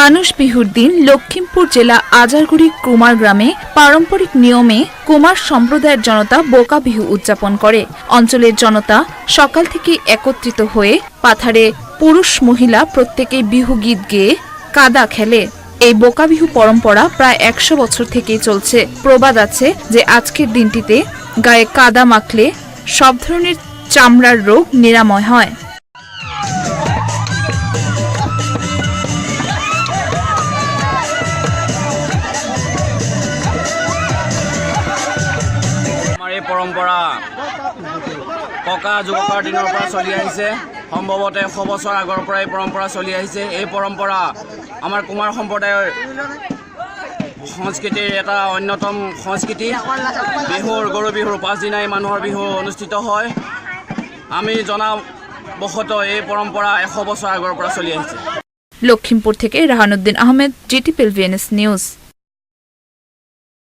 মানুষ বিহুর দিন লখিমপুর জেলা আজারগুড়ি কুমার গ্রামে পারম্পরিক নিয়মে কুমার সম্প্রদায়ের জনতা বোকা বিহু উদযাপন করে। অঞ্চলের জনতা সকাল থেকে একত্রিত হয়ে পাথারে পুরুষ মহিলা প্রত্যেকেই বিহু গীত গেয়ে কাদা খেলে। এই বোকা বিহু পরম্পরা প্রায় 100 বছর থেকেই চলছে। প্রবাদ আছে যে আজকের দিনটিতে গায়ে কাদা মাখলে সব ধরনের চামড়ার রোগ নিরাময় হয়। এই পৰম্পৰা ককা যুৱকৰ দিনৰ পৰা চলি আহিছে। সম্ভৱতঃ 100 বছৰ আগৰ পৰা এই পৰম্পৰা চলি আহিছে। এই পৰম্পৰা আমাৰ কুমাৰ সম্প্ৰদায়ৰ সংস্কৃতিৰ এটা অন্যতম সংস্কৃতি। গৰু বিহুৰ 5 দিনাই মানুহৰ বিহু অনুষ্ঠিত হয়। আমি জনাবশতঃ এই পৰম্পৰা 100 বছৰ আগৰ পৰা চলি আহিছে। লখিমপুর থেকে রাহানুদ্দিন আহমেদ, GTPL VNS নিউজ।